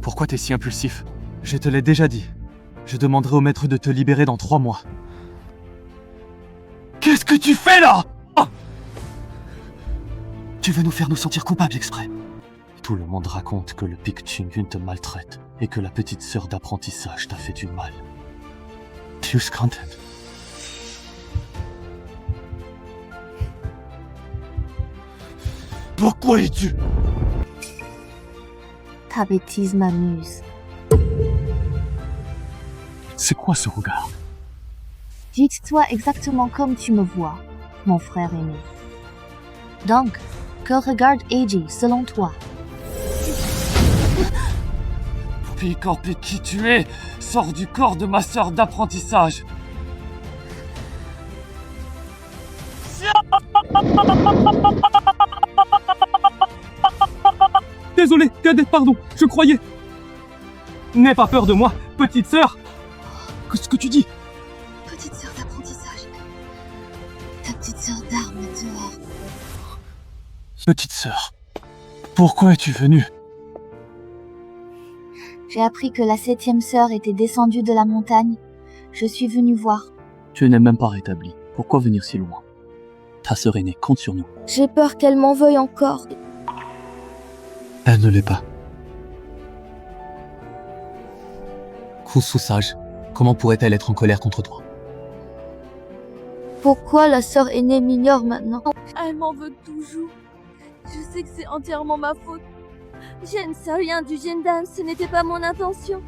Pourquoi t'es si impulsif? Je te l'ai déjà dit. Je demanderai au maître de te libérer dans 3 mois. Qu'est-ce que tu fais là? Oh! Tu veux nous faire nous sentir coupables exprès? Tout le monde raconte que le Pic Chingyun te maltraite et que la petite sœur d'apprentissage t'a fait du mal. Tu es content? Pourquoi es-tu? Ta bêtise m'amuse. C'est quoi ce regard? Dites-toi exactement comme tu me vois, mon frère aîné. Donc, quel regard Eiji selon toi? Picorpi qui tu es, sors du corps de ma sœur d'apprentissage. Désolé, cadette, pardon, je croyais. N'aie pas peur de moi, petite sœur. Qu'est-ce que tu dis? Petite sœur d'apprentissage. Ta petite sœur d'armes dehors. Petite sœur, pourquoi es-tu venue? J'ai appris que la 7e sœur était descendue de la montagne. Je suis venue voir. Tu n'es même pas rétabli. Pourquoi venir si loin? Ta sœur aînée compte sur nous. J'ai peur qu'elle m'en veuille encore. Elle ne l'est pas. Kusu sage, comment pourrait-elle être en colère contre toi? Pourquoi la sœur aînée m'ignore maintenant? Elle m'en veut toujours. Je sais que c'est entièrement ma faute. Je ne sais rien du Jindan, ce n'était pas mon intention.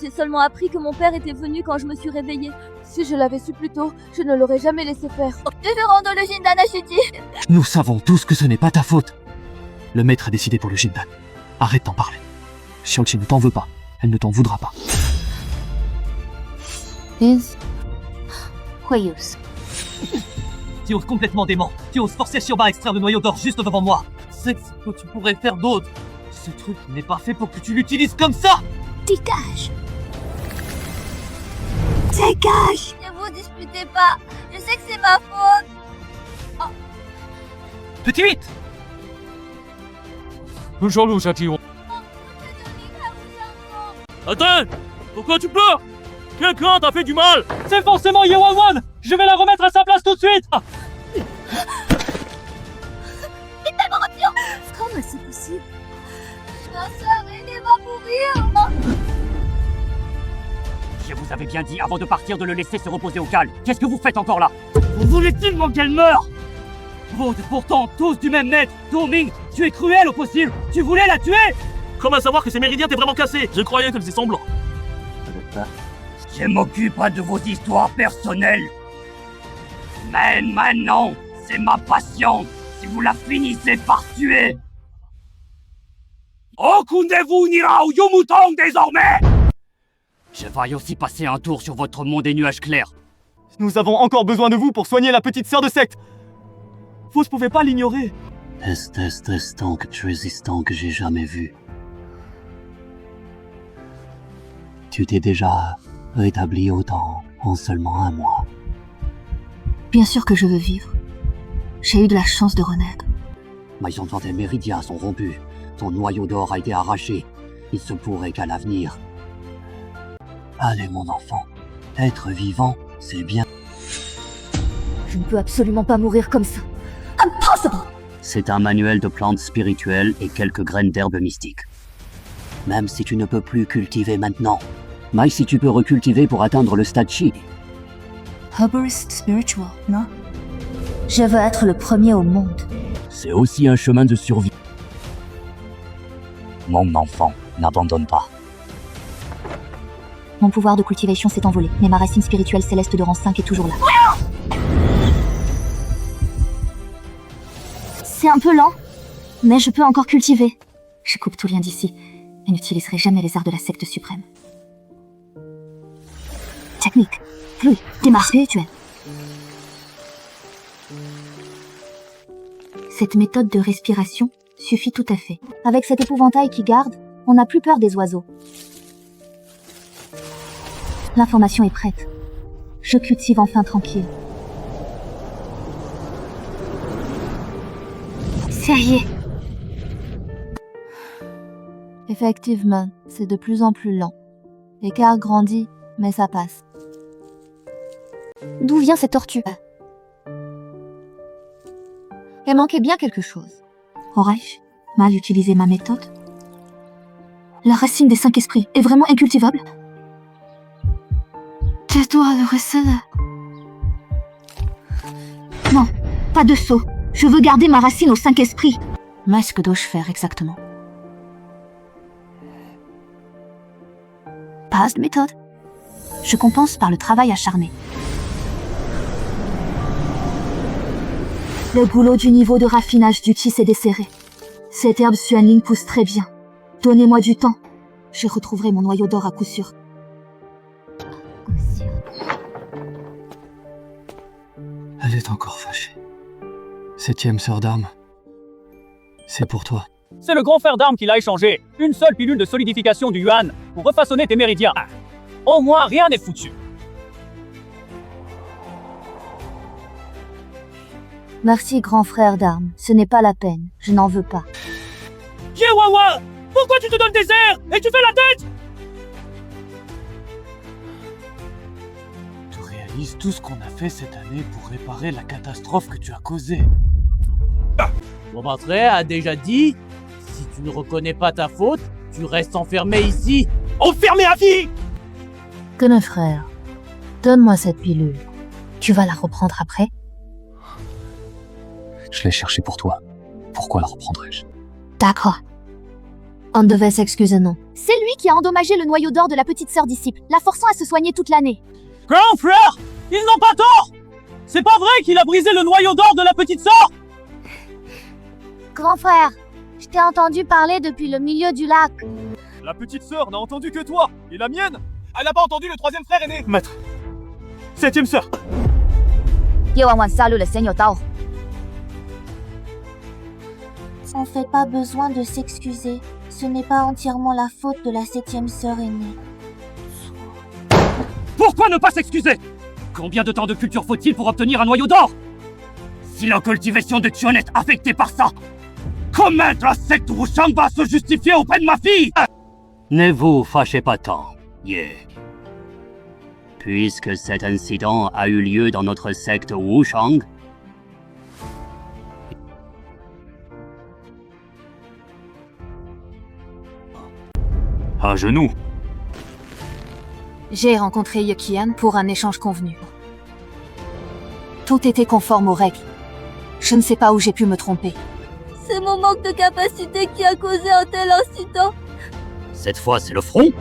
J'ai seulement appris que mon père était venu quand je me suis réveillée. Si je l'avais su plus tôt, je ne l'aurais jamais laissé faire. Je vais rendre le Jindan à Shiji. Nous savons tous que ce n'est pas ta faute. Le maître a décidé pour le Jindan. Arrête d'en parler. Xiaoqi ne t'en veut pas. Elle ne t'en voudra pas. Hueyus. Tu oses complètement dément. Tu oses forcer Shioba à extraire le noyau d'or juste devant moi. C'est ce que tu pourrais faire d'autre. Ce truc n'est pas fait pour que tu l'utilises comme ça. Dégage. Dégage. Ne vous disputez pas. Je sais que c'est ma faute. Petit 8. Bonjour, Chatillon. Attends! Pourquoi tu pleures? Quelqu'un t'a fait du mal! C'est forcément Yewawan. Je vais la remettre à sa place tout de suite. Comment c'est possible? Ma sœur aînée va mourir. Je vous avais bien dit avant de partir de le laisser se reposer au calme. Qu'est-ce que vous faites encore là? Vous voulez tellement qu'elle meure? Vous êtes pourtant tous du même maître. Toming, tu es cruel au possible. Tu voulais la tuer? Comment savoir que ces méridiens étaient vraiment cassés? Je croyais qu'elle faisait semblant. Je m'occupe pas de vos histoires personnelles. Mais maintenant, c'est ma passion. Si vous la finissez par tuer... Okundevu n'ira au Yomutong désormais! Je vais aussi passer un tour sur votre monde des nuages clairs. Nous avons encore besoin de vous pour soigner la petite sœur de secte. Vous ne pouvez pas l'ignorer. Est tank résistant que j'ai jamais vu. Tu t'es déjà rétabli autant en seulement 1 mois. Bien sûr que je veux vivre. J'ai eu de la chance de renaître. Mais quand tes méridiens sont rompus, ton noyau d'or a été arraché. Il se pourrait qu'à l'avenir... Allez mon enfant, être vivant, c'est bien. Je ne peux absolument pas mourir comme ça. Impossible! C'est un manuel de plantes spirituelles et quelques graines d'herbes mystiques. Même si tu ne peux plus cultiver maintenant, mais si tu peux recultiver pour atteindre le stade Chi. Herbalist spiritual, non? Je veux être le premier au monde. C'est aussi un chemin de survie. Mon enfant, n'abandonne pas. Mon pouvoir de cultivation s'est envolé, mais ma racine spirituelle céleste de rang 5 est toujours là. C'est un peu lent, mais je peux encore cultiver. Je coupe tout lien d'ici et n'utiliserai jamais les arts de la secte suprême. Technique, fluide, démarche spirituelle. Cette méthode de respiration suffit tout à fait. Avec cet épouvantail qui garde, on n'a plus peur des oiseaux. L'information est prête. Je cultive enfin tranquille. Ça y est. Effectivement, c'est de plus en plus lent. L'écart grandit, mais ça passe. D'où vient cette tortue? Elle manquait bien quelque chose. Aurais-je mal utilisé ma méthode? La racine des 5 esprits est vraiment incultivable? Je dois le receler. Non, pas de saut. Je veux garder ma racine aux 5 esprits. Mais que dois-je faire exactement? Pas de méthode. Je compense par le travail acharné. Le goulot du niveau de raffinage du chi s'est desserré. Cette herbe Xuanling pousse très bien. Donnez-moi du temps. Je retrouverai mon noyau d'or à coup sûr. Elle est encore fâchée. 7e sœur d'armes. C'est pour toi. C'est le grand fer d'armes qui l'a échangé. Une seule pilule de solidification du yuan pour refaçonner tes méridiens. Au moins, rien n'est foutu. Merci, grand frère d'armes. Ce n'est pas la peine. Je n'en veux pas. Yewawa, pourquoi tu te donnes des airs et tu fais la tête? Tu réalises tout ce qu'on a fait cette année pour réparer la catastrophe que tu as causée. Beaumartray a déjà dit, si tu ne reconnais pas ta faute, tu restes enfermé ici. Enfermé à vie! Grand frère, donne-moi cette pilule. Tu vas la reprendre après? Je l'ai cherchée pour toi. Pourquoi la reprendrais-je? D'accord. On devait s'excuser, non? C'est lui qui a endommagé le noyau d'or de la petite sœur disciple, la forçant à se soigner toute l'année. Grand frère, ils n'ont pas tort. C'est pas vrai qu'il a brisé le noyau d'or de la petite sœur. Grand frère, je t'ai entendu parler depuis le milieu du lac. La petite sœur n'a entendu que toi. Et la mienne, elle n'a pas entendu le 3e frère aîné. Maître. 7e sœur. salut le Seigneur Tao. On fait pas besoin de s'excuser. Ce n'est pas entièrement la faute de la 7e sœur aînée. Pourquoi ne pas s'excuser? Combien de temps de culture faut-il pour obtenir un noyau d'or? Si la cultivation de Chuan est affectée par ça, comment la secte Wushang va se justifier auprès de ma fille? Ne vous fâchez pas tant, Ye. Puisque cet incident a eu lieu dans notre secte Wushang, À genoux. J'ai rencontré Yeqian pour un échange convenu. Tout était conforme aux règles. Je ne sais pas où j'ai pu me tromper. C'est mon manque de capacité qui a causé un tel incident. cette fois c'est le front.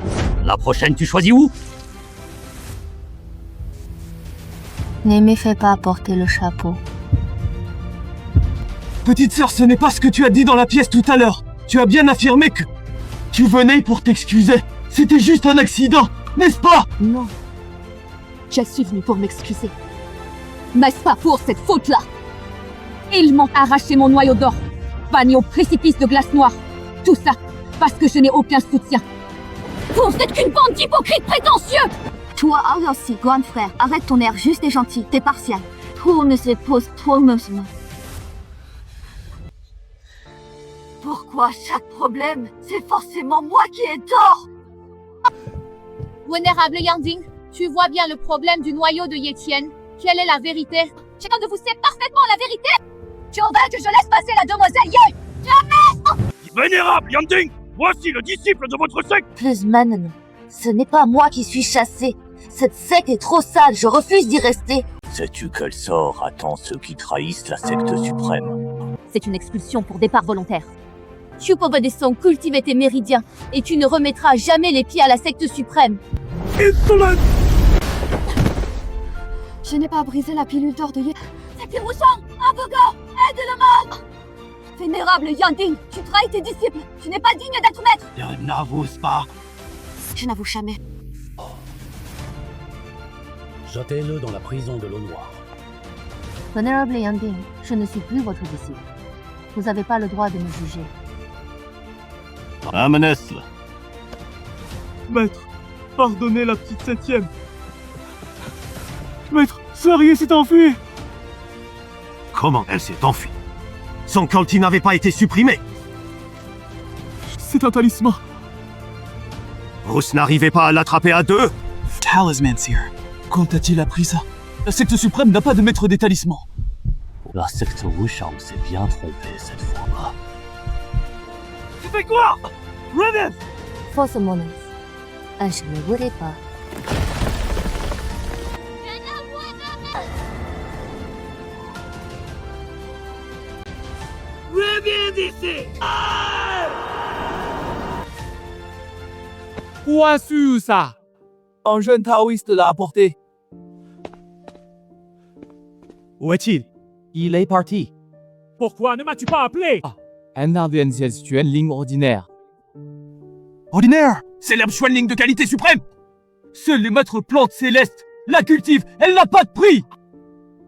La prochaine tu choisis où? Ne me fais pas porter le chapeau. Petite sœur, ce n'est pas ce que tu as dit dans la pièce tout à l'heure. Tu as bien affirmé que tu venais pour t'excuser. C'était juste un accident, n'est-ce pas? Non. Je suis venue pour m'excuser. N'est-ce pas pour cette faute-là? Ils m'ont arraché mon noyau d'or, banni au précipice de glace noire. Tout ça parce que je n'ai aucun soutien. Vous n'êtes qu'une bande d'hypocrites prétentieux! Toi aussi, grand frère, arrête ton air juste et gentil, t'es partial. Tout ne se pose trop monsieur. Pourquoi chaque problème, c'est forcément moi qui ai tort? Vénérable Yanding, tu vois bien le problème du noyau de Yetian. Quelle est la vérité? Chacun de vous sait parfaitement la vérité. Tu en veux que je laisse passer la demoiselle Ye? Vénérable Yanding, voici le disciple de votre secte. Plus maintenant, ce n'est pas moi qui suis chassé. Cette secte est trop sale, je refuse d'y rester. Sais-tu quel sort attend ceux qui trahissent la secte suprême? C'est une expulsion pour départ volontaire. Tu peux descendre cultiver tes méridiens et tu ne remettras jamais les pieds à la secte suprême. Je n'ai pas brisé la pilule d'or de Ye. Secte Wushang, avocat, aide-le-moi! Vénérable Yanding, tu trahis tes disciples. Tu n'es pas digne d'être maître. Ne n'avance pas. Je n'avoue jamais. Jetez-le dans la prison de l'eau noire. Vénérable Yanding, je ne suis plus votre disciple. Vous n'avez pas le droit de me juger. Amenez-le. Maître, pardonnez la petite 7e. Maître, Sarié s'est enfui. Comment elle s'est enfuie? Son culti n'avait pas été supprimé. C'est un talisman. Vous n'arrivez pas à l'attraper à deux? Talisman, Sire. Quand a-t-il appris ça? La secte suprême n'a pas de maître des talismans. La secte Wushang s'est bien trompée cette fois. Tu fais quoi? Raven! Fausse monnaie. Ah, je ne voudrais pas. Reviens d'ici! Où as-tu ça? Un jeune taoïste l'a apporté. Où est-il? Il est parti. Pourquoi ne m'as-tu pas appelé? Un arbre Xuanling ordinaire. Ordinaire! C'est l'herbe Xuanling de qualité suprême! Seuls les maîtres plantes célestes la cultivent, elle n'a pas de prix!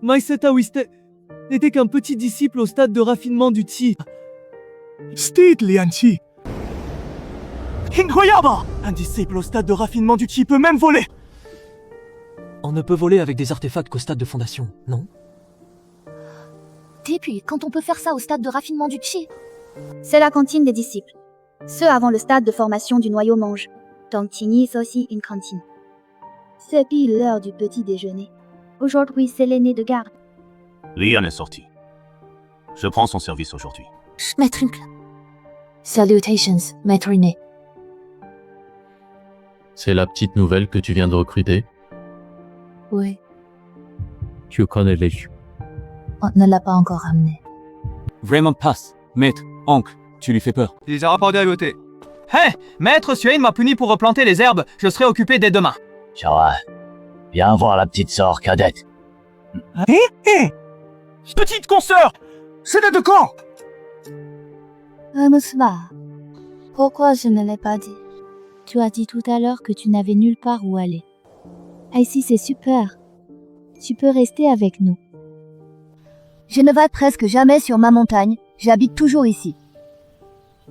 Mais cet taoïste n'était qu'un petit disciple au stade de raffinement du Qi. Stade Lianqi. Incroyable! Un disciple au stade de raffinement du Qi peut même voler! On ne peut voler avec des artefacts qu'au stade de fondation, non? Et puis, quand on peut faire ça au stade de raffinement du Qi? C'est la cantine des disciples. Ceux avant le stade de formation du noyau mangent. Donc Tigny est aussi une cantine. C'est pile l'heure du petit déjeuner. Aujourd'hui, c'est l'aîné de garde. Lian est sorti. Je prends son service aujourd'hui. Maître Uncla. Salutations, Maître Aîné. C'est la petite nouvelle que tu viens de recruter? Oui, Tu connais les jeux. on ne l'a pas encore amené. Vraiment passe. Maître, oncle, tu lui fais peur. Il a répondu à côté. Hé, Maître Xuan m'a puni pour replanter les herbes. Je serai occupé dès demain. Chara, viens voir la petite sœur cadette. Petite consoeur! C'est de quand? Musba, pourquoi je ne l'ai pas dit? Tu as dit tout à l'heure que tu n'avais nulle part où aller. Ici, c'est super. Tu peux rester avec nous. Je ne vais presque jamais sur ma montagne. J'habite toujours ici.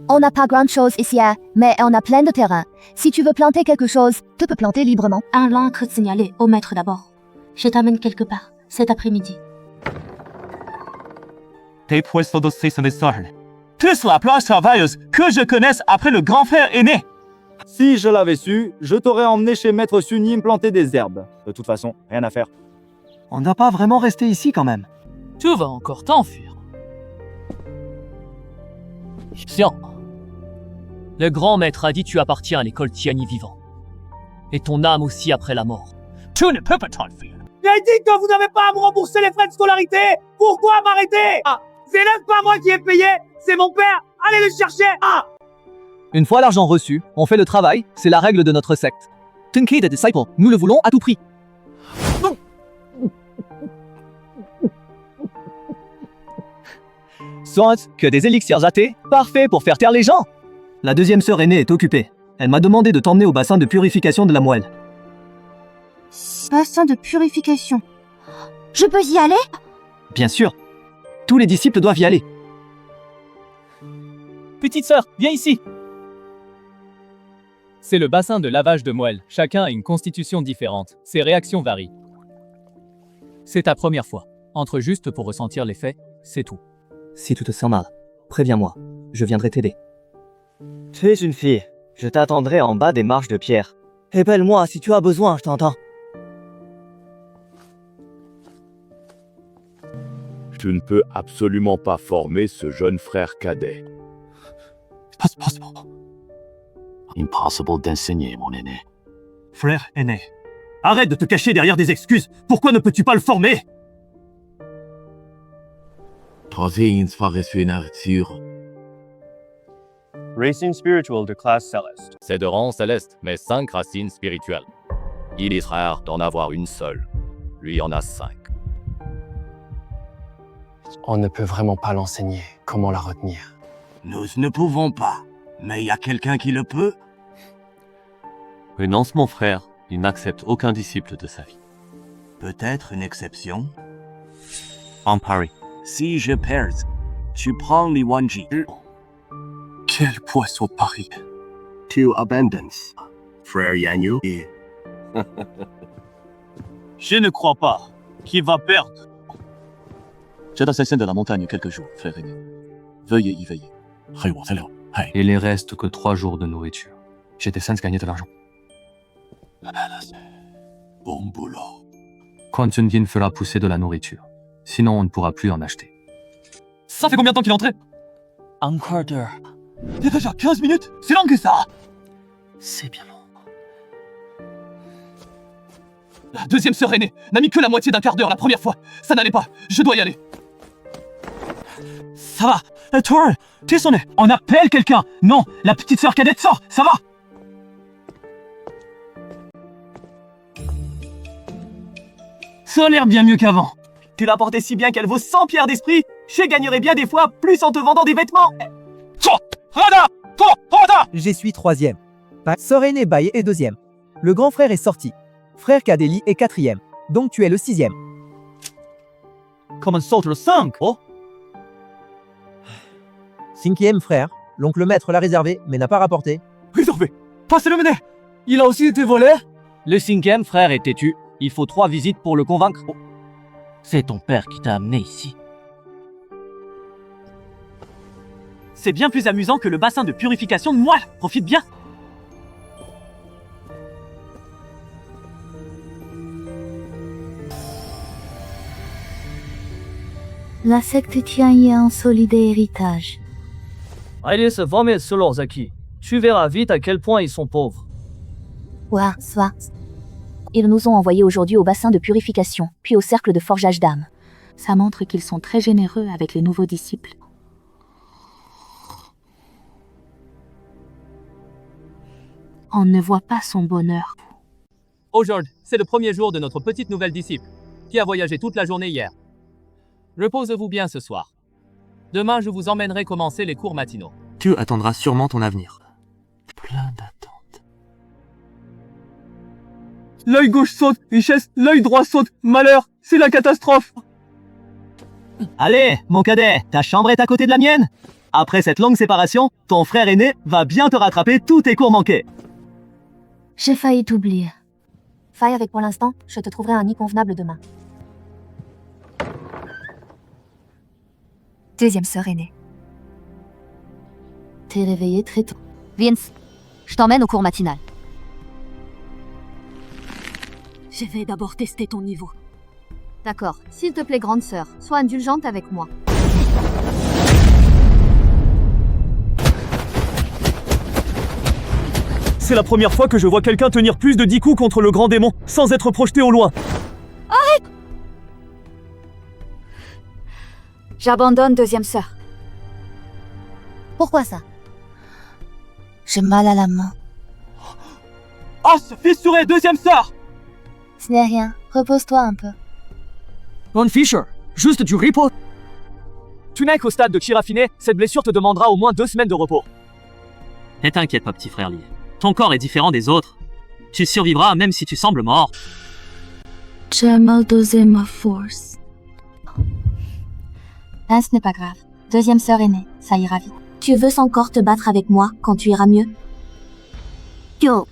On n'a pas grande chose ici, mais on a plein de terrain. Si tu veux planter quelque chose, tu peux planter librement. Un l'encre signalé au maître d'abord. Je t'amène quelque part, cet après-midi. T'es puesto de de sol. Tous la place travailleuse que je connaisse après le grand frère aîné. Si je l'avais su, je t'aurais emmené chez Maître Sunim planter des herbes. De toute façon, rien à faire. On ne doit pas vraiment rester ici quand même. Tu vas encore t'enfuir. Xian. Le grand maître a dit tu appartiens à l'école Tianyi vivant. Et ton âme aussi après la mort. Tu ne peux pas t'enfuir. J'ai dit que vous n'avez pas à me rembourser les frais de scolarité. Pourquoi m'arrêter? C'est même pas moi qui ai payé, c'est mon père. Allez le chercher. Une fois l'argent reçu, on fait le travail, c'est la règle de notre secte. Tunke des disciples, nous le voulons à tout prix. Soit que des élixirs athées, parfait pour faire taire les gens. La deuxième sœur aînée est occupée. Elle m'a demandé de t'emmener au bassin de purification de la moelle. Bassin de purification. Je peux y aller? Bien sûr. Tous les disciples doivent y aller. Petite sœur, viens ici. C'est le bassin de lavage de moelle. Chacun a une constitution différente. Ses réactions varient. C'est ta première fois. Entre juste pour ressentir l'effet, c'est tout. Si tu te sens mal, préviens-moi. Je viendrai t'aider. Tu es une fille. Je t'attendrai en bas des marches de pierre. Appelle-moi si tu as besoin, je t'entends. Je ne peux absolument pas former ce jeune frère cadet. Impossible d'enseigner, mon aîné. Frère aîné, arrête de te cacher derrière des excuses. Pourquoi ne peux-tu pas le former? Racine spiritual de classe céleste. C'est de rang céleste, mais 5 racines spirituelles. Il est rare d'en avoir une seule. Lui en a 5. On ne peut vraiment pas l'enseigner. Comment la retenir? Nous ne pouvons pas. Mais il y a quelqu'un qui le peut? Renonce, mon frère. Il n'accepte aucun disciple de sa vie. Peut-être une exception. En pari. Si je perds, tu prends les Wanji. Quel poisson pari. Tu abandonnes. Frère Yanyu et... Je ne crois pas qu'il va perdre. J'assassin de la montagne quelques jours, frère aîné. Veuillez y veiller. Il ne reste que 3 jours de nourriture. J'ai des sens gagner de l'argent. Bon boulot. Quan Chun-Yin fera pousser de la nourriture. Sinon, on ne pourra plus en acheter. Ça fait combien de temps qu'il est entré? Un quart d'heure. Il y a déjà 15 minutes? C'est long que ça! C'est bien long. La deuxième sœur aînée n'a mis que la moitié d'un quart d'heure la première fois. Ça n'allait pas, je dois y aller. Ça va, Torin, t'es sonné. On appelle quelqu'un. Non, la petite sœur cadette sort, ça va. Ça a l'air bien mieux qu'avant. Tu l'as portée si bien qu'elle vaut 100 pierres d'esprit. Je gagnerais bien des fois plus en te vendant des vêtements. Je suis 3e. Sœur aînée Baye est 2e. Le grand frère est sorti. Frère Kadeli est 4e. Donc tu es le 6e. Comment saute le 5? Oh. 5e frère. L'oncle maître l'a réservé, mais n'a pas rapporté. Réservé? Passez le mener. Il a aussi été volé? Le 5e frère est têtu. Il faut 3 visites pour le convaincre. C'est ton père qui t'a amené ici. C'est bien plus amusant que le bassin de purification de moelle. Profite bien. La secte tient y a un solide héritage. Allez se vomir sur leurs acquis. Tu verras vite à quel point ils sont pauvres. Ouah, soit. Ils nous ont envoyés aujourd'hui au bassin de purification, puis au cercle de forgeage d'âmes. Ça montre qu'ils sont très généreux avec les nouveaux disciples. On ne voit pas son bonheur. Aujourd'hui, c'est le premier jour de notre petite nouvelle disciple, qui a voyagé toute la journée hier. Reposez-vous bien ce soir. Demain, je vous emmènerai commencer les cours matinaux. Tu attendras sûrement ton avenir. Plein d'attentes. L'œil gauche saute, richesse, l'œil droit saute, malheur, c'est la catastrophe. Allez, mon cadet, ta chambre est à côté de la mienne. Après cette longue séparation, ton frère aîné va bien te rattraper tous tes cours manqués. J'ai failli t'oublier. Faille avec pour l'instant, je te trouverai un nid convenable demain. Deuxième sœur aînée. T'es réveillée très tôt. Vince, je t'emmène au cours matinal. Je vais d'abord tester ton niveau. D'accord. S'il te plaît, grande sœur, sois indulgente avec moi. C'est la première fois que je vois quelqu'un tenir plus de 10 coups contre le grand démon, sans être projeté au loin. Arrête! J'abandonne, deuxième sœur. Pourquoi ça? J'ai mal à la main. Ah, ce fissuré, deuxième sœur! Ce n'est rien. Repose-toi un peu. Von Fischer, juste du repos. Tu n'es qu'au stade de chi raffiné, cette blessure te demandera au moins 2 semaines de repos. Ne t'inquiète pas, petit frère Lee. Ton corps est différent des autres. Tu survivras même si tu sembles mort. J'ai mal dosé ma force. Hein, ce n'est pas grave. Deuxième sœur aînée, ça ira vite. Tu veux encore te battre avec moi quand tu iras mieux? Yo.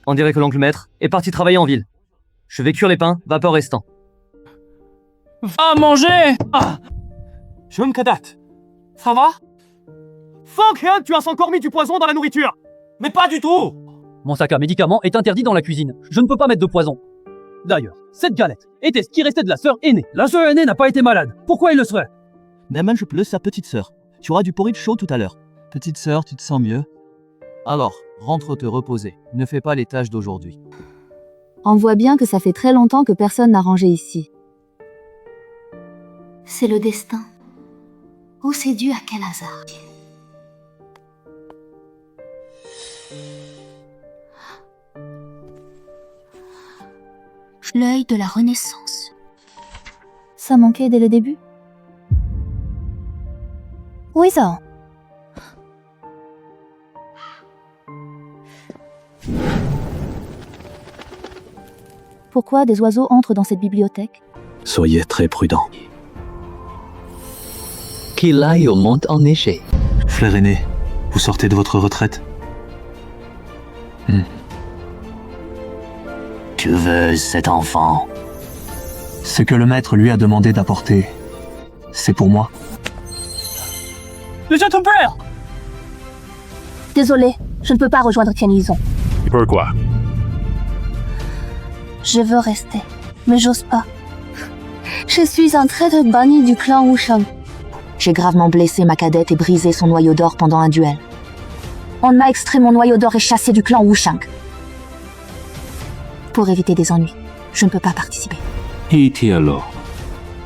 On dirait que l'oncle maître est parti travailler en ville. Je vais cuire les pains, vapeur restant. Va manger! Jeune cadette, ça va? Fuck, hein, tu as encore mis du poison dans la nourriture! Mais pas du tout! Mon sac à médicaments est interdit dans la cuisine. Je ne peux pas mettre de poison. D'ailleurs, cette galette était ce qui restait de la sœur aînée. La sœur aînée n'a pas été malade. Pourquoi il le serait? Même je pleure sa petite sœur. Tu auras du porridge chaud tout à l'heure. Petite sœur, tu te sens mieux? Alors, rentre te reposer. Ne fais pas les tâches d'aujourd'hui. On voit bien que ça fait très longtemps que personne n'a rangé ici. C'est le destin. Ou c'est dû à quel hasard? L'œil de la Renaissance. Ça manquait dès le début? Oui, ça. Pourquoi des oiseaux entrent dans cette bibliothèque? Soyez très prudents. Qu'il aille au monde enneigé. Frère aîné, vous sortez de votre retraite? Tu veux cet enfant? Ce que le maître lui a demandé d'apporter, c'est pour moi. Déjà ton père! Désolé, je ne peux pas rejoindre Tianizon. Pourquoi? Je veux rester, mais j'ose pas. Je suis un traître banni du clan Wushang. J'ai gravement blessé ma cadette et brisé son noyau d'or pendant un duel. On m'a extrait mon noyau d'or et chassé du clan Wushang. Pour éviter des ennuis, je ne peux pas participer. Et alors?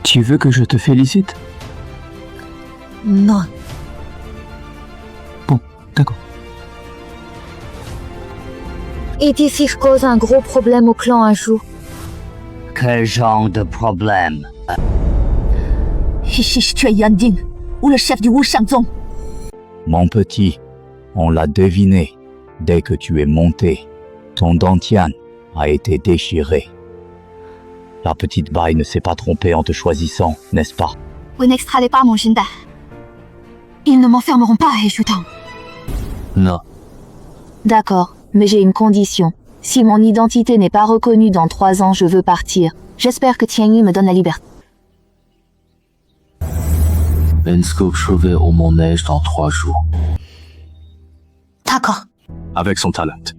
Tu veux que je te félicite? Non. Bon, d'accord. Et si je cause un gros problème au clan un jour? Quel genre de problème? Hichiche, tu es Yanding, ou le chef du Wushang Zong. Mon petit, on l'a deviné. Dès que tu es monté, ton dantian a été déchiré. La petite Bai ne s'est pas trompée en te choisissant, n'est-ce pas? Vous n'extralez pas mon Jinda. Ils ne m'enfermeront pas, Heshutang. Non. D'accord, mais j'ai une condition. Si mon identité n'est pas reconnue dans 3 ans, je veux partir. J'espère que Tianyi me donne la liberté. Enscope chevet au Mont Neige dans 3 jours. D'accord. Avec son talent,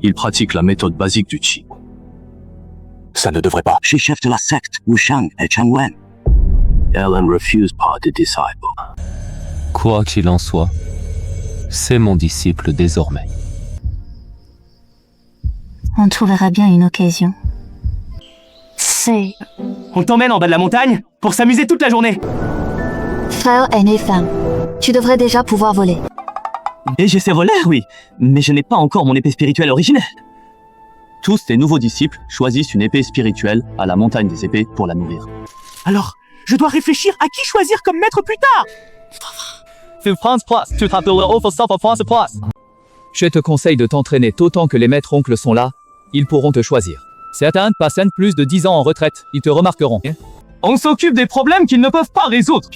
il pratique la méthode basique du Qi. Ça ne devrait pas. Je suis chef de la secte Wushang et Changwen. Elle ne refuse pas de disciple. Quoi qu'il en soit, c'est mon disciple désormais. On trouvera bien une occasion. C'est... On t'emmène en bas de la montagne pour s'amuser toute la journée. Frère aîné femme, tu devrais déjà pouvoir voler. Et je sais voler, oui, mais je n'ai pas encore mon épée spirituelle originelle. Tous tes nouveaux disciples choisissent une épée spirituelle à la montagne des épées pour la nourrir. Alors, je dois réfléchir à qui choisir comme maître plus tard. Je te conseille de t'entraîner autant que les maîtres oncles sont là, ils pourront te choisir. Certains passent plus de 10 ans en retraite, ils te remarqueront. On s'occupe des problèmes qu'ils ne peuvent pas résoudre.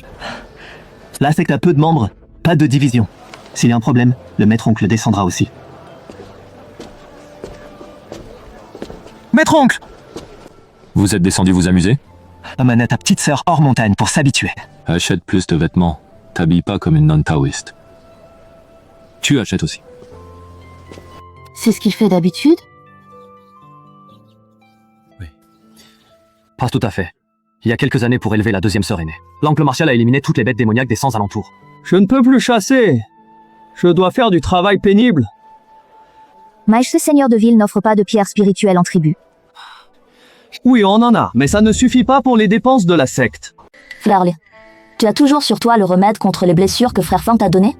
La secte a peu de membres, pas de division. S'il y a un problème, le maître-oncle descendra aussi. Maître-oncle! Vous êtes descendu vous amuser? Amène ta petite sœur hors montagne pour s'habituer. Achète plus de vêtements. T'habilles pas comme une non-taoïste. Tu achètes aussi. C'est ce qu'il fait d'habitude? Pas tout à fait. Il y a quelques années pour élever la deuxième sœur aînée. L'oncle Martial a éliminé toutes les bêtes démoniaques des 100 alentours. Je ne peux plus chasser. Je dois faire du travail pénible. Maître Seigneur de Ville n'offre pas de pierre spirituelle en tribu. Oui, on en a, mais ça ne suffit pas pour les dépenses de la secte. Flarley, tu as toujours sur toi le remède contre les blessures que Frère Fang t'a donné?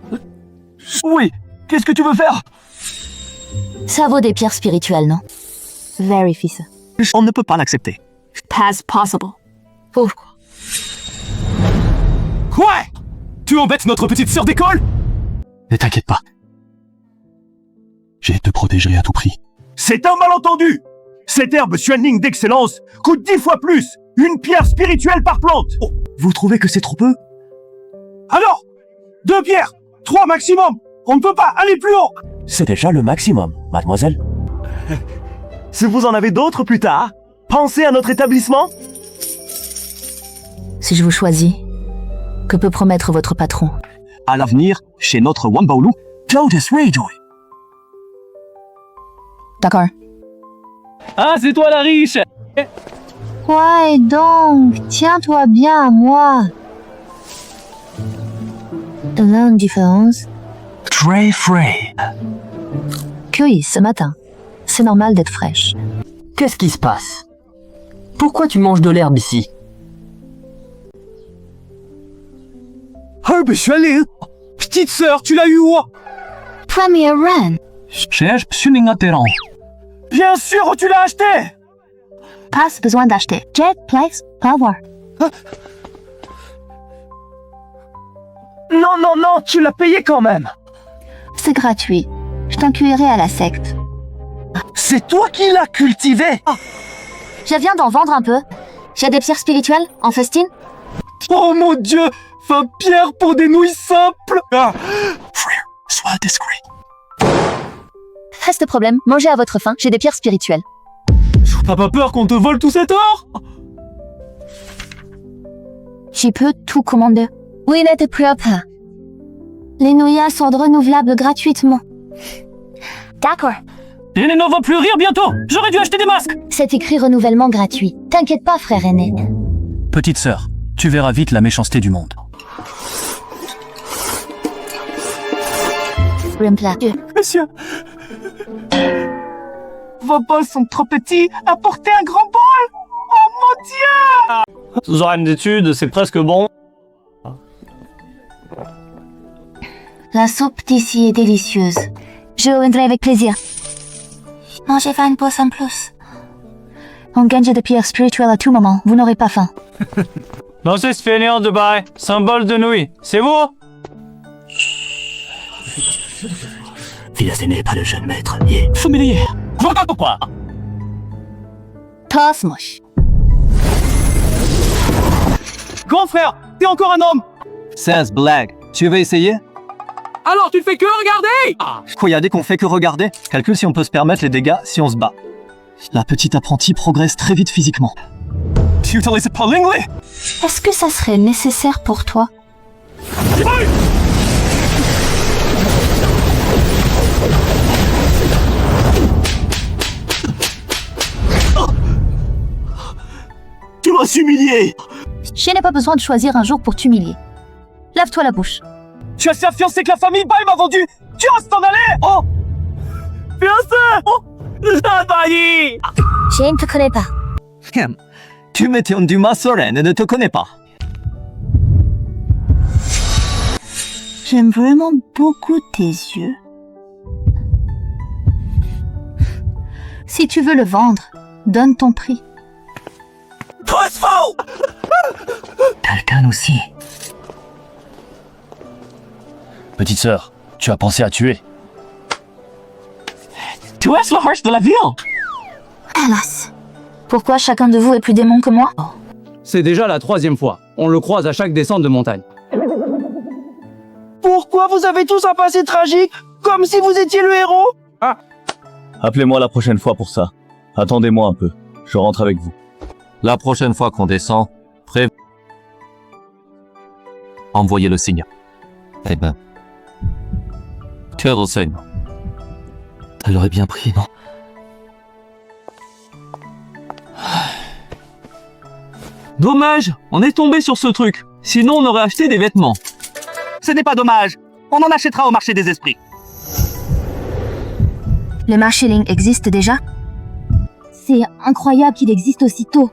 Oui, qu'est-ce que tu veux faire? Ça vaut des pierres spirituelles, non? Very fils. On ne peut pas l'accepter. Pas possible. Pourquoi? Quoi? Tu embêtes notre petite sœur d'école? Ne t'inquiète pas. Je te protégerai à tout prix. C'est un malentendu! Cette herbe Xuanling d'excellence coûte 10 fois plus! Une pierre spirituelle par plante! Oh, vous trouvez que c'est trop peu? Alors 2 pierres! 3 maximum! On ne peut pas aller plus haut! C'est déjà le maximum, mademoiselle. Si vous en avez d'autres plus tard, pensez à notre établissement. Si je vous choisis, que peut promettre votre patron? À l'avenir, chez notre Wambaolu, Lotus Rayjoy. D'accord. Ah, c'est toi la riche! Ouais, donc, tiens-toi bien à moi. L'indifférence. Très frais. Cueillie ce matin. C'est normal d'être fraîche. Qu'est-ce qui se passe? Pourquoi tu manges de l'herbe ici? Herbe Xuanling! Petite sœur, tu l'as eu où? Premier run. Cherche Xuningateran. Bien sûr, tu l'as acheté! Pas besoin d'acheter. Jet, place, power. Non, non, non, tu l'as payé quand même. C'est gratuit. Je t'incuirai à la secte. C'est toi qui l'as cultivé. Je viens d'en vendre un peu. J'ai des pierres spirituelles en festine. Oh mon Dieu! 20 pierres pour des nouilles simples! Frère, sois discret. Reste problème, mangez à votre faim, j'ai des pierres spirituelles. T'as pas peur qu'on te vole tout cet or? J'y peux tout commander. Oui, n'était plus pas. Les nouilles sont renouvelables gratuitement. D'accord. Et ne nous vaut plus rire bientôt. J'aurais dû acheter des masques. C'est écrit renouvellement gratuit. T'inquiète pas, frère aîné. Petite sœur, tu verras vite la méchanceté du monde. Monsieur, vos bols sont trop petits à porter un grand bol. Oh mon Dieu! Sous horaire d'études, c'est presque bon. La soupe d'ici est délicieuse. Je reviendrai avec plaisir. Mangez 20 poisson en plus. On gagne de pierres spirituelles à tout moment. Vous n'aurez pas faim. Non, c'est ce fainéant de Dubaï. Symbole de nouilles. C'est vous? Ce n'est pas le jeune maître. Yeah. Familier. N'importe quoi. Tosmosh. Grand frère, t'es encore un homme. C'est une blague. Tu veux essayer? Alors tu fais que regarder. Quoi, y'a dès qu'on fait que regarder? Calcule si on peut se permettre les dégâts si on se bat. La petite apprentie progresse très vite physiquement. Tu utilises pas l'anglais? Est-ce que ça serait nécessaire pour toi? Tu m'as humilié. Je n'ai pas besoin de choisir un jour pour t'humilier. Lave-toi la bouche. Tu as si fiancé que la famille Bai m'a vendu. Tu restes en aller. Oh, fiancé. Oh, Je ne te connais pas. Tu m'étais du Masoren et ne te connais pas. J'aime vraiment beaucoup tes yeux. Si tu veux le vendre, donne ton prix. Toi, c'est faux. Quelqu'un aussi. Petite sœur, tu as pensé à tuer. Tu es le horse de la ville. Hélas. Pourquoi chacun de vous est plus démon que moi? C'est déjà la 3e fois. On le croise à chaque descente de montagne. Pourquoi vous avez tous un passé tragique, comme si vous étiez le héros? Appelez-moi la prochaine fois pour ça. Attendez-moi un peu. Je rentre avec vous. La prochaine fois qu'on descend, envoyez le signe. Eh ben. Tu as le signe. Elle l'aurait bien pris, non? Dommage, on est tombé sur ce truc. Sinon, on aurait acheté des vêtements. Ce n'est pas dommage. On en achètera au marché des esprits. Le marché Ling existe déjà? C'est incroyable qu'il existe aussitôt.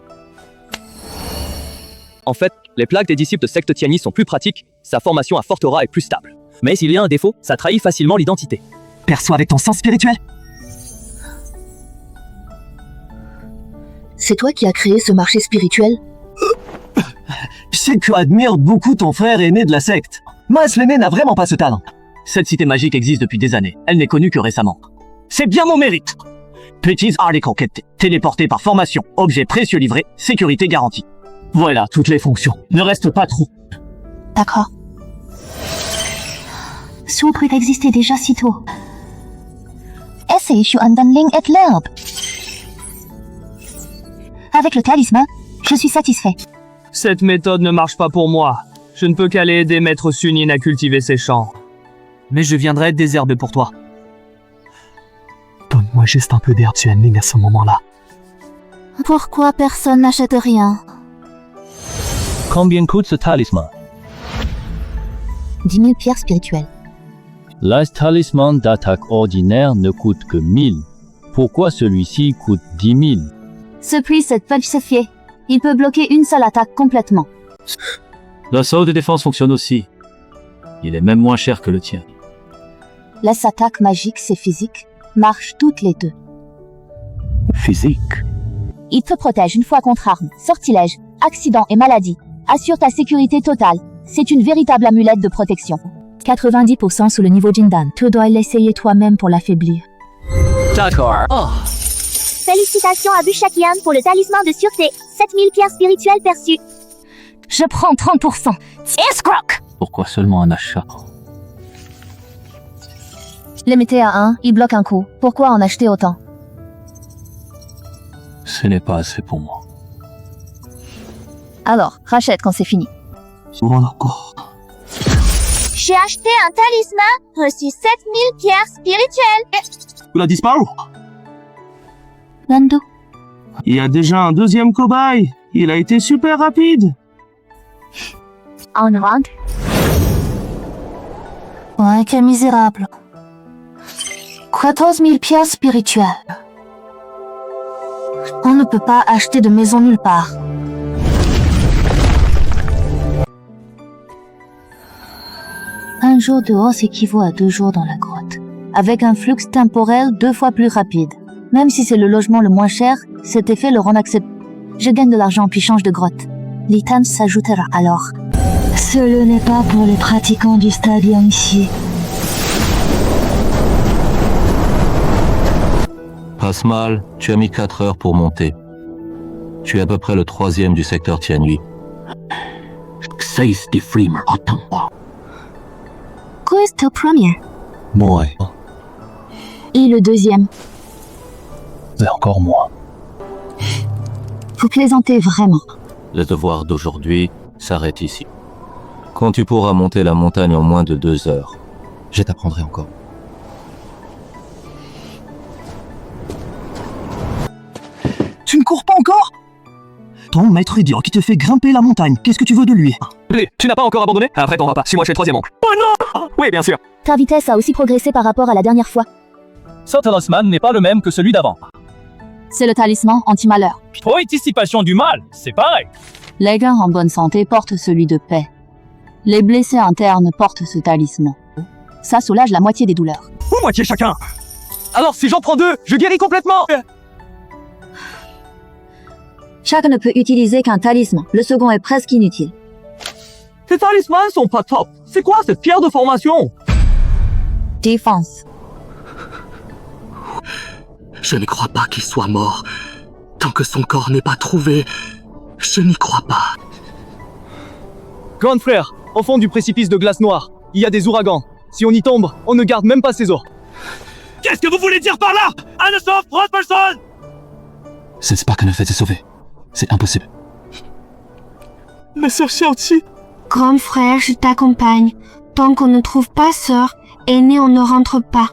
En fait, les plaques des disciples de secte Tianyi sont plus pratiques, sa formation à forte aura est plus stable. Mais s'il y a un défaut, ça trahit facilement l'identité. Perçois avec ton sens spirituel. C'est toi qui as créé ce marché spirituel? Je sais que tu admires beaucoup ton frère aîné de la secte. Mas l'aîné n'a vraiment pas ce talent. Cette cité magique existe depuis des années. Elle n'est connue que récemment. C'est bien mon mérite. Petits articles téléportés par formation, objets précieux livrés, sécurité garantie. Voilà toutes les fonctions. Ne reste pas trop. D'accord. Ce truc existait déjà si tôt. Essaye Shuandanling et l'herbe. Avec le talisman, je suis satisfait. Cette méthode ne marche pas pour moi. Je ne peux qu'aller aider Maître Sunin à cultiver ses champs. Mais je viendrai désherber pour toi. Donne-moi juste un peu d'herbe Xuanling à ce moment-là. Pourquoi personne n'achète rien? Combien coûte ce talisman? 10 000 pierres spirituelles. Le talisman d'attaque ordinaire ne coûte que 1000. Pourquoi celui-ci coûte 10 000? Ce prix c'est falsifié. Il peut bloquer une seule attaque complètement. L'assaut de défense fonctionne aussi. Il est même moins cher que le tien. Les attaques magiques et physiques marchent toutes les deux. Physique. Il te protège une fois contre armes, sortilèges, accidents et maladies. Assure ta sécurité totale. C'est une véritable amulette de protection. 90% sous le niveau Jindan. Tu dois l'essayer toi-même pour l'affaiblir. D'accord. Oh. Félicitations à Bushakian pour le talisman de sûreté. 7000 pierres spirituelles perçues. Je prends 30%. Escroc! Pourquoi seulement un achat? Limité à 1, il bloque un coup. Pourquoi en acheter autant? Ce n'est pas assez pour moi. Alors, rachète quand c'est fini. J'ai acheté un talisman, reçu 7000 pierres spirituelles. Tu l'as disparu? Lando. Il y a déjà un deuxième cobaye. Il a été super rapide. On rentre. Ouais, quel misérable. 14 000 pierres spirituelles. On ne peut pas acheter de maison nulle part. Un jour dehors s'équivaut à 2 jours dans la grotte, avec un flux temporel 2 fois plus rapide. Même si c'est le logement le moins cher, cet effet le rend acceptable. Je gagne de l'argent puis change de grotte. L'Itan s'ajoutera alors. Ce n'est pas pour les pratiquants du stade ici. Asmal, tu as mis 4 heures pour monter. Tu es à peu près le 3e du secteur Tianhui. Qui est le premier? Moi. Et le deuxième? C'est encore moi. Vous plaisantez vraiment. Le devoir d'aujourd'hui s'arrête ici. Quand tu pourras monter la montagne en moins de 2 heures, je t'apprendrai encore. Tu ne cours pas encore? Ton maître idiot qui te fait grimper la montagne, qu'est-ce que tu veux de lui? Tu n'as pas encore abandonné? Après ton repas, suis-moi chez le 3e oncle. Oh non! Oui, bien sûr. Ta vitesse a aussi progressé par rapport à la dernière fois. Ce talisman n'est pas le même que celui d'avant. C'est le talisman anti-malheur. Proanticipation du mal, c'est pareil. Les gars en bonne santé portent celui de paix. Les blessés internes portent ce talisman. Ça soulage la moitié des douleurs. Ou moitié chacun. Alors si j'en prends 2, je guéris complètement. Chacun ne peut utiliser qu'un talisman. Le second est presque inutile. Tes talismans sont pas top. C'est quoi cette pierre de formation? Défense. Je ne crois pas qu'il soit mort. Tant que son corps n'est pas trouvé, je n'y crois pas. Grand frère, au fond du précipice de glace noire, il y a des ouragans. Si on y tombe, on ne garde même pas ses os. Qu'est-ce que vous voulez dire par là? Un ne sauve 3 personnes! C'est pas qu'elle ne fait se sauver. C'est impossible. Mais sœur Xiaoqi... Grand frère, je t'accompagne. Tant qu'on ne trouve pas sœur aînée, on ne rentre pas.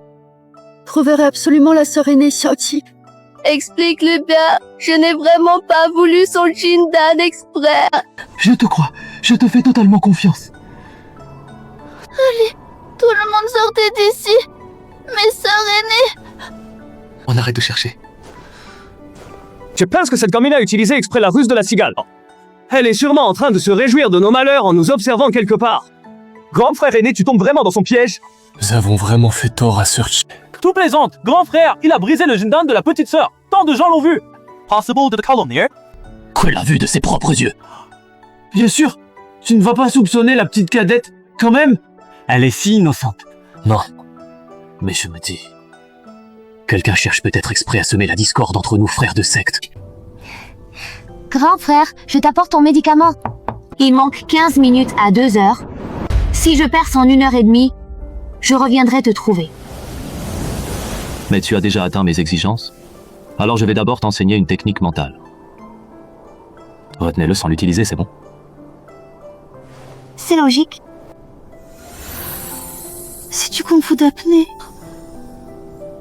Trouverai absolument la sœur aînée Xiaoqi. Explique-le bien. Je n'ai vraiment pas voulu son Jindan exprès. Je te crois. Je te fais totalement confiance. Allez, tout le monde sortez d'ici. Mes sœurs aînées. On arrête de chercher. Je pense que cette gamine a utilisé exprès la ruse de la cigale. Elle est sûrement en train de se réjouir de nos malheurs en nous observant quelque part. Grand frère aîné, tu tombes vraiment dans son piège? Nous avons vraiment fait tort à Sœur Chi. Tout plaisante, grand frère, il a brisé le Jindan de la petite sœur. Tant de gens l'ont vu. Possible de calomnier? Que l'a vu de ses propres yeux. Bien sûr, tu ne vas pas soupçonner la petite cadette, quand même? Elle est si innocente. Non, mais je me dis... Quelqu'un cherche peut-être exprès à semer la discorde entre nous, frères de secte. Grand frère, je t'apporte ton médicament. Il manque 15 minutes à 2 heures. Si je perce en 1h30, je reviendrai te trouver. Mais tu as déjà atteint mes exigences? Alors je vais d'abord t'enseigner une technique mentale. Retenez-le sans l'utiliser, c'est bon? C'est logique. C'est du kung fu d'apnée.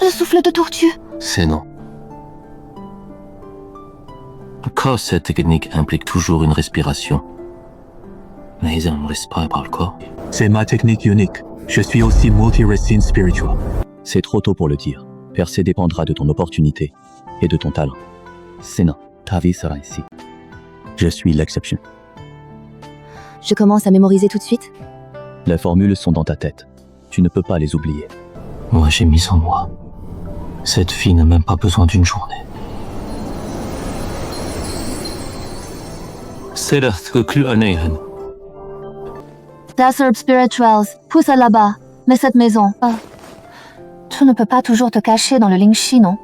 Le souffle de tortue. C'est non. Car cette technique implique toujours une respiration. Mais on ne respire par le corps. C'est ma technique unique. Je suis aussi multi-racine spiritual. C'est trop tôt pour le dire. Percer dépendra de ton opportunité et de ton talent. Sénat, ta vie sera ici. Je suis l'exception. Je commence à mémoriser tout de suite. Les formules sont dans ta tête. Tu ne peux pas les oublier. Moi, j'ai mis en moi. Cette fille n'a même pas besoin d'une journée. C'est la Tkuklanehan. Das Herb Spirituals, pousse à là-bas. Mais cette maison... Tu ne peux pas toujours te cacher dans le Lingxi, non?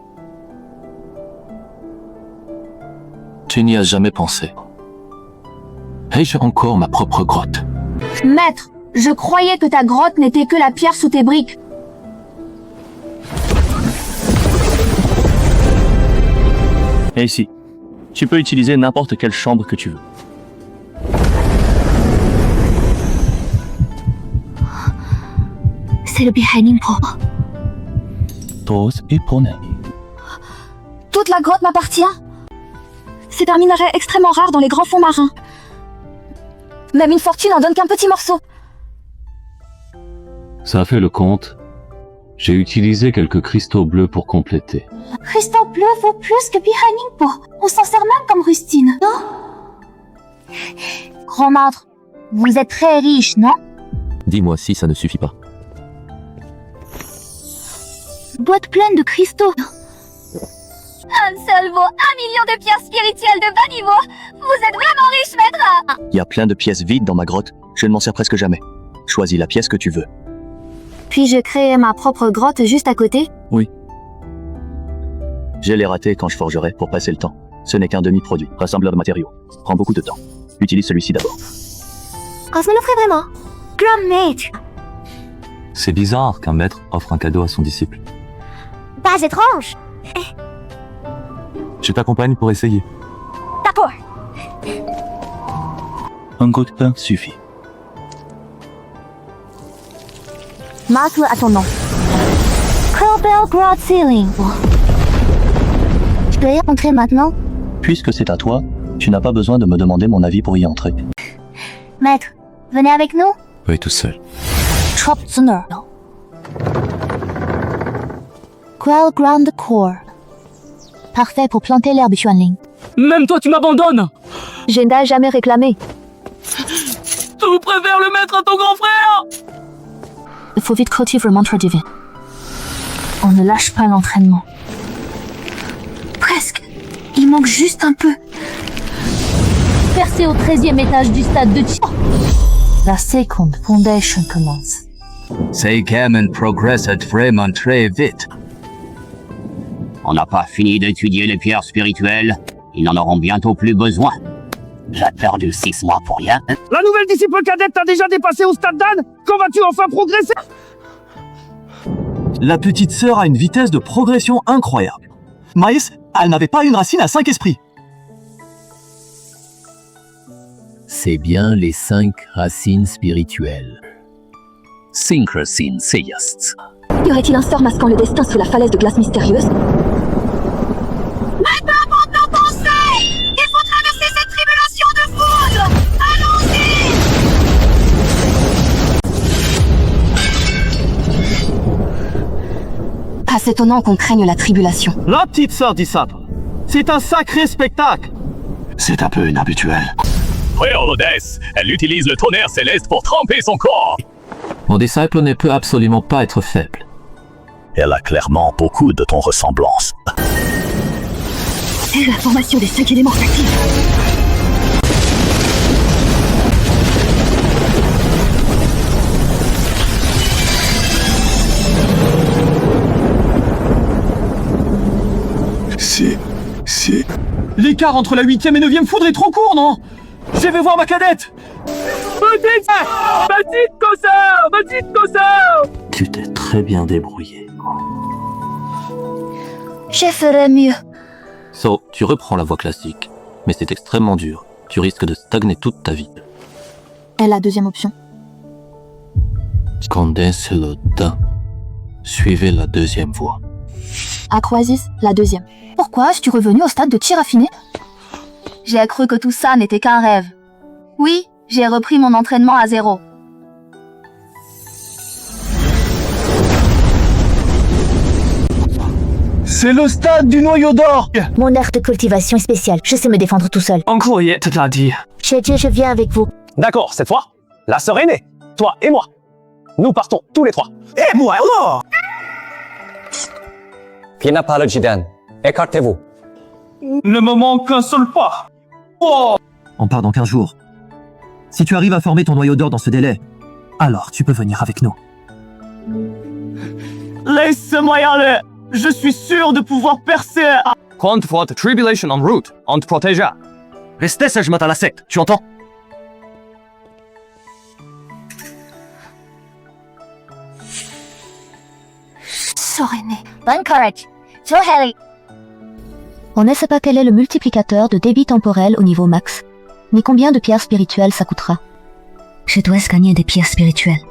Tu n'y as jamais pensé. Ai-je encore ma propre grotte? Maître, je croyais que ta grotte n'était que la pierre sous tes briques. Et ici, tu peux utiliser n'importe quelle chambre que tu veux. C'est le Behind Po. Tous et Poney. Toute la grotte m'appartient. C'est un minerai extrêmement rare dans les grands fonds marins. Même une fortune en donne qu'un petit morceau. Ça a fait le compte. J'ai utilisé quelques cristaux bleus pour compléter. Cristaux bleus vaut plus que Behind Po. On s'en sert même comme rustine, non? Grand maître, vous êtes très riche, non? Dis-moi si ça ne suffit pas. Boîte pleine de cristaux. Un seul vaut 1 million de pierres spirituelles de bas niveau. Vous êtes vraiment riche, maître. Il y a plein de pièces vides dans ma grotte. Je ne m'en sers presque jamais. Choisis la pièce que tu veux. Puis-je créer ma propre grotte juste à côté? Oui. J'ai les ratés quand je forgerai pour passer le temps. Ce n'est qu'un demi-produit, rassembleur de matériaux. Prend beaucoup de temps. Utilise celui-ci d'abord. Quand je me le ferai vraiment. Grand maître. C'est bizarre qu'un maître offre un cadeau à son disciple. Pas étrange. Je t'accompagne pour essayer. D'accord. Un goût de pain suffit. Maître à ton nom. Corbel Grot Ceiling. Je peux y entrer maintenant? Puisque c'est à toi, tu n'as pas besoin de me demander mon avis pour y entrer. Maître, venez avec nous? Oui, tout seul. Tropzener. Quell Ground Core. Parfait pour planter l'herbe Xuanling. Même toi, tu m'abandonnes. Je n'ai jamais réclamé. Tu préfères le mettre à ton grand frère. Il faut vite cultiver le mantra divin. On ne lâche pas l'entraînement. Presque. Il manque juste un peu. Percé au 13e étage du stade de Chi. La Second Foundation commence. Seiken progresse vraiment très vite. On n'a pas fini d'étudier les pierres spirituelles. Ils en auront bientôt plus besoin. J'ai perdu 6 mois pour rien. La nouvelle disciple cadette t'a déjà dépassé au stade d'Anne. Quand vas-tu enfin progresser? La petite sœur a une vitesse de progression incroyable. Maïs, elle n'avait pas une racine à 5 esprits. C'est bien les 5 racines spirituelles. 5 racines, c'est juste. Y aurait-il un sort masquant le destin sous la falaise de glace mystérieuse? Maintenant, bande nos pensées! Il faut traverser cette tribulation de foudre! Allons-y! Pas étonnant qu'on craigne la tribulation. La petite sœur d'Issap, c'est un sacré spectacle. C'est un peu inhabituel. Frère Lodès, elle utilise le tonnerre céleste pour tremper son corps. Mon disciple ne peut absolument pas être faible. Elle a clairement beaucoup de ton ressemblance. C'est la formation des 5 éléments actifs. C'est... L'écart entre la 8e et 9e foudre est trop court, non? Je vais voir ma cadette. Petite Cossard. Tu t'es très bien débrouillé. Je ferai mieux. So, tu reprends la voie classique, mais c'est extrêmement dur. Tu risques de stagner toute ta vie. Et la deuxième option? Condensez le temps. Suivez la deuxième voie. Aquasis, la deuxième. Pourquoi es-tu revenu au stade de tir affiné? J'ai cru que tout ça n'était qu'un rêve. Oui, j'ai repris mon entraînement à 0. C'est le stade du noyau d'or. Mon aire de cultivation est spéciale. Je sais me défendre tout seul. Henriette t'a dit. Je viens avec vous. D'accord, cette fois, la sœur aînée, toi et moi. Nous partons tous les 3. Et moi alors? Qui n'a pas le Jidan? Écartez-vous. Ne me manque qu'un seul pas. Oh. On part dans 15 jours. Si tu arrives à former ton noyau d'or dans ce délai, alors tu peux venir avec nous. Laisse-moi y aller. Je suis sûr de pouvoir percer. Quand votre tribulation en route, on te protégera. Restez sagement à la secte, tu entends? Sorené. Bonne courage. Joe. On ne sait pas quel est le multiplicateur de débit temporel au niveau max, ni combien de pierres spirituelles ça coûtera. Je dois gagner des pierres spirituelles.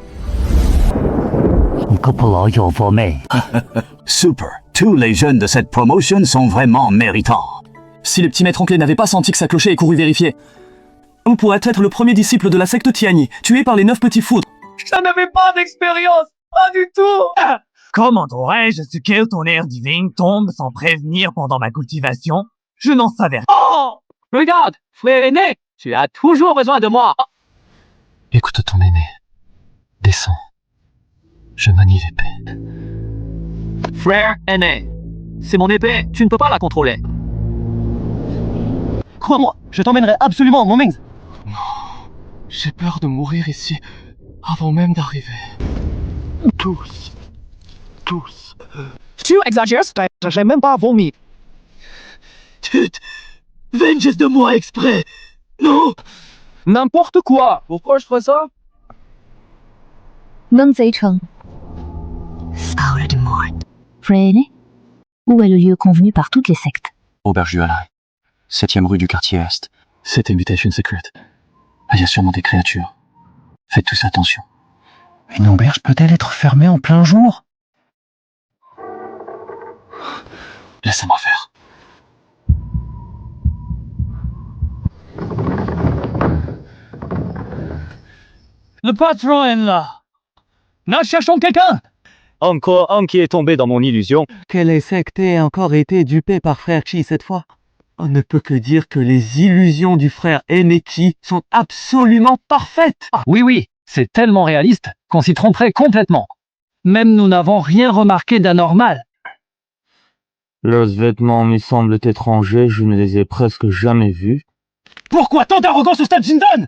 Super. Tous les jeunes de cette promotion sont vraiment méritants. Si le petit maître anglais n'avait pas senti que ça clochait et couru vérifier, on pourrait être le premier disciple de la secte Tiani, tué par les 9 petits foudres. Je n'avais pas d'expérience, pas du tout. Comment aurais-je su que ton air divin tombe sans prévenir pendant ma cultivation? Je n'en savais rien. Oh! Regarde, frère aîné, tu as toujours besoin de moi. Écoute ton aîné. Descends. Je manie l'épée. Frère aîné, c'est mon épée, tu ne peux pas la contrôler. Crois-moi, je t'emmènerai absolument, mon Mings. Non, j'ai peur de mourir ici, avant même d'arriver. Tous. Tu exagères, j'ai même pas vomi. Tu venges de moi exprès. Non. N'importe quoi. Pourquoi je ferais ça? 弄贼城 Saule de mort. Frère aîné, où est le lieu convenu par toutes les sectes? Auberge du Alain. 7e rue du quartier Est. Cette invitation secrète. Il y a sûrement des créatures. Faites tous attention. Une auberge peut-elle être fermée en plein jour? Laissez-moi faire. Le patron est là. Nous cherchons quelqu'un. Encore un qui est tombé dans mon illusion. Quelle secte a encore été dupée par frère Chi cette fois? On ne peut que dire que les illusions du frère aîné Chi sont absolument parfaites. Oui, c'est tellement réaliste qu'on s'y tromperait complètement. Même nous n'avons rien remarqué d'anormal. Leurs vêtements me semblent étrangers, je ne les ai presque jamais vus. Pourquoi tant d'arrogance au stade Jindan?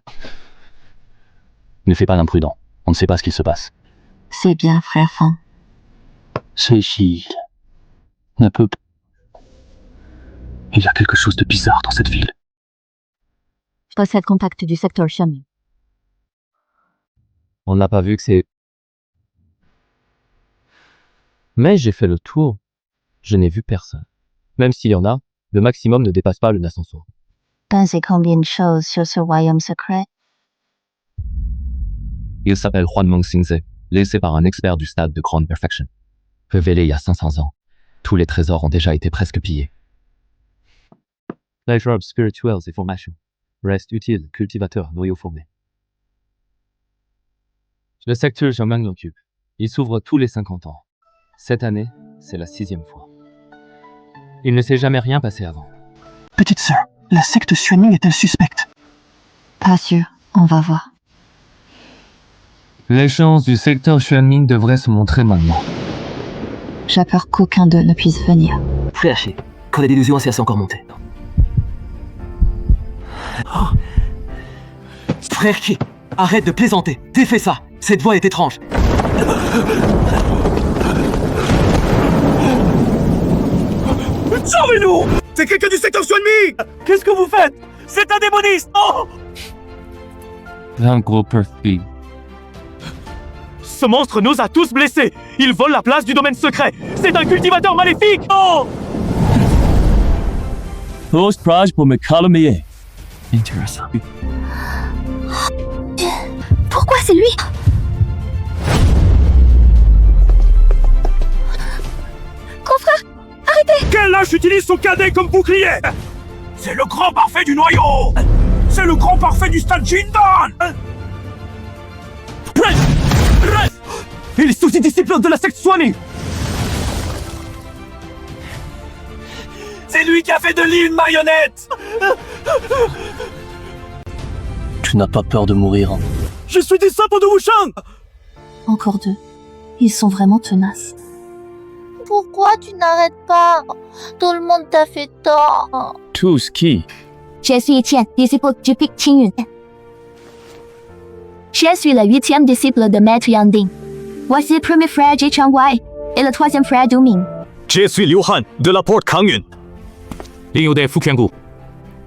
Ne fais pas l'imprudent, on ne sait pas ce qu'il se passe. C'est bien, frère Fan. Ceci ne peut... Il y a quelque chose de bizarre dans cette ville. Possède contact du secteur Xiaoming. On n'a pas vu que c'est... Mais j'ai fait le tour. Je n'ai vu personne. Même s'il y en a, le maximum ne dépasse pas le ascenseur. Pensez combien de choses sur ce royaume secret? Il s'appelle Huan Meng Xingze, laissé par un expert du stade de grande perfection. Révélé il y a 500 ans, tous les trésors ont déjà été presque pillés. Les robes spirituelles et formations restent utiles, cultivateurs, noyaux formés. Le secteur Xiaoming l'occupe. Il s'ouvre tous les 50 ans. Cette année, c'est la 6e fois. Il ne s'est jamais rien passé avant. Petite sœur, la secte Xuanming est-elle suspecte? Pas sûr, on va voir. Les chances du secteur Xuanming devraient se montrer maintenant. J'ai peur qu'aucun d'eux ne puisse venir. Frère Chi, quand les délusions c'est encore monté. Oh. Frère Chi, arrête de plaisanter, défais ça. Cette voix est étrange. Sauvez-nous! C'est quelqu'un du secteur Xuanming! Qu'est-ce que vous faites? C'est un démoniste! Oh! Un gros perfide. Ce monstre nous a tous blessés! Il vole la place du domaine secret! C'est un cultivateur maléfique! Oh! Pose prage pour me calmer. Intéressant. Pourquoi c'est lui? Confrère, arrêtez! Quel lâche utilise son cadet comme bouclier? C'est le grand parfait du noyau! C'est le grand parfait du stade Jindan! Il est aussi disciple de la secte Xuanming! C'est lui qui a fait de Li une marionnette! Tu n'as pas peur de mourir, hein? Je suis disciple de Wushang! Encore deux. Ils sont vraiment tenaces. Pourquoi tu n'arrêtes pas? Tout le monde t'a fait tort. Tous qui? Je suis Etienne, disciple du pic Qingyun. Je suis le 8e disciple de Maître Yangding. Voici le premier frère Ji Changwei et le 3e frère Du Ming. Je suis Liu Han de la porte Kangyun. Liu de Fuquangu.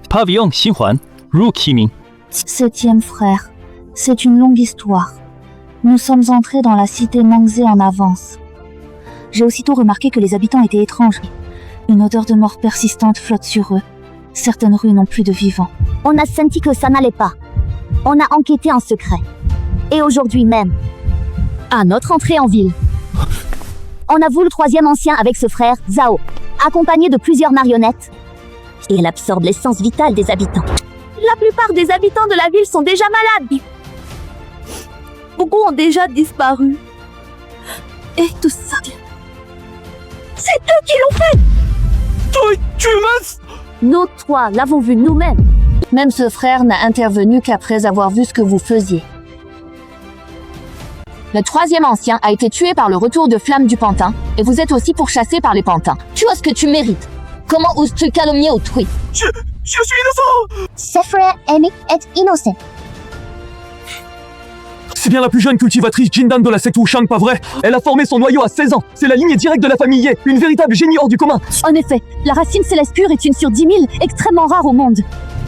Pavillon Xinhuan, rue Qiming. 7e frère. C'est une longue histoire. Nous sommes entrés dans la cité Mangze en avance. J'ai aussitôt remarqué que les habitants étaient étranges. Une odeur de mort persistante flotte sur eux. Certaines rues n'ont plus de vivants. On a senti que ça n'allait pas. On a enquêté en secret. Et aujourd'hui même, à notre entrée en ville, On a vu le troisième ancien avec ce frère, Zhao, accompagné de plusieurs marionnettes. Et elle absorbe l'essence vitale des habitants. La plupart des habitants de la ville sont déjà malades. Beaucoup ont déjà disparu. Et tout ça... C'est eux qui l'ont fait! Tu me... Nous trois l'avons vu nous-mêmes. Même ce frère n'a intervenu qu'après avoir vu ce que vous faisiez. Le troisième ancien a été tué par le retour de flamme du pantin, et vous êtes aussi pourchassé par les pantins. Tu as ce que tu mérites. Comment oses-tu calomnier autrui? Je suis innocent! Ce frère aîné est innocent. C'est bien la plus jeune cultivatrice Jindan de la secte Wushang, pas vrai? Elle a formé son noyau à 16 ans. C'est la lignée directe de la famille Ye, une véritable génie hors du commun. En effet, la racine céleste pure est une sur 10 000, extrêmement rare au monde.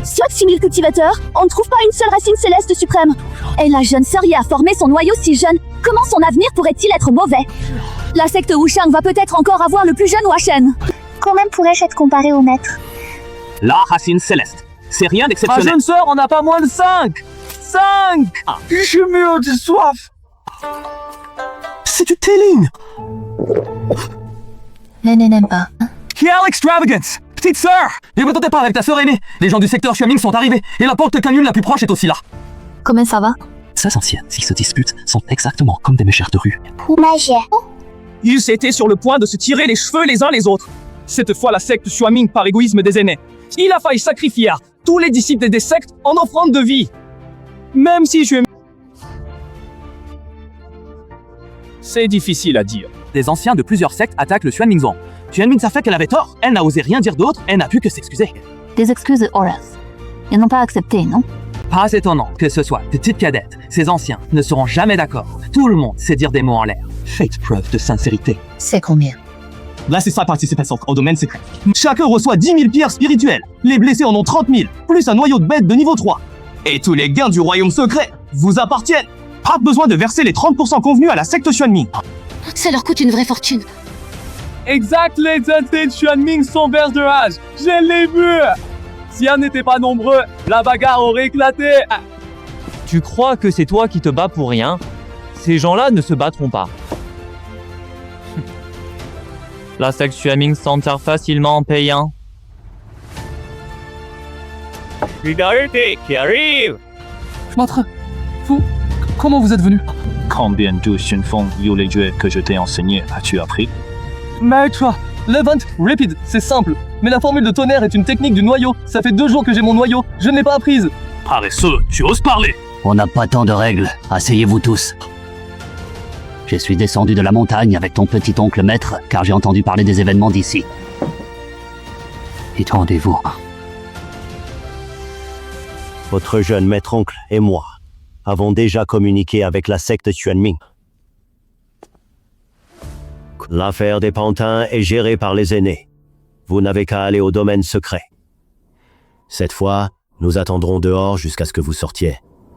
Sur 6 000 cultivateurs, on ne trouve pas une seule racine céleste suprême. Et la jeune sœur Ye a formé son noyau si jeune. Comment son avenir pourrait-il être mauvais? La secte Wushang va peut-être encore avoir le plus jeune Washen. Quand même pourrais-je être comparé au maître? La racine céleste. C'est rien Ma d'exceptionnel. jeune sœur, on n'a pas moins de 5! 5! Je meurs de soif! C'est du telling! L'aîné n'aime pas. Quelle extravagance! Petite sœur! Ne me tentez pas avec ta sœur aînée! Les gens du secteur Xuanming sont arrivés, et la porte Kangyun la plus proche est aussi là. Comment ça va? Ces anciens, s'ils se disputent, sont exactement comme des méchères de rue. Ils étaient sur le point de se tirer les cheveux les uns les autres. Cette fois, la secte Xuanming par égoïsme des aînés. Il a failli sacrifier tous les disciples des sectes en offrande de vie. Même si je... C'est difficile à dire. Des anciens de plusieurs sectes attaquent le Xuanmingzhuang. Xuanming sait qu'elle avait tort. Elle n'a osé rien dire d'autre, elle n'a pu que s'excuser. Des excuses de Horace. Ils n'ont pas accepté, non? Pas étonnant que ce soit petite cadette. Ces anciens ne seront jamais d'accord. Tout le monde sait dire des mots en l'air. Faites preuve de sincérité. C'est combien? Là, c'est sa participation au domaine secret. Chacun reçoit 10 000 pierres spirituelles. Les blessés en ont 30 000, plus un noyau de bête de niveau 3. Et tous les gains du royaume secret vous appartiennent. Pas besoin de verser les 30% convenus à la secte Xuanming. Ça leur coûte une vraie fortune. Exact, les entités de Xuanming sont verges de rage. Je l'ai vu. Si on n'était pas nombreux, la bagarre aurait éclaté. Tu crois que c'est toi qui te bats pour rien? Ces gens-là ne se battront pas. La secte Xuanming s'enterre facilement en payant. Solidarité qui arrive! Maître, vous, comment vous êtes venu? Combien de Xunfeng les jeux que je t'ai enseignés as-tu appris? Maître, l'event rapid, c'est simple. Mais la formule de tonnerre est une technique du noyau. Ça fait 2 jours que j'ai mon noyau, je ne l'ai pas apprise. Paresseux, tu oses parler? On n'a pas tant de règles. Asseyez-vous tous. Je suis descendu de la montagne avec ton petit oncle maître, car j'ai entendu parler des événements d'ici. Détendez-vous. Votre jeune maître-oncle et moi avons déjà communiqué avec la secte Xuanming. L'affaire des pantins est gérée par les aînés. Vous n'avez qu'à aller au domaine secret. Cette fois, nous attendrons dehors jusqu'à ce que vous sortiez.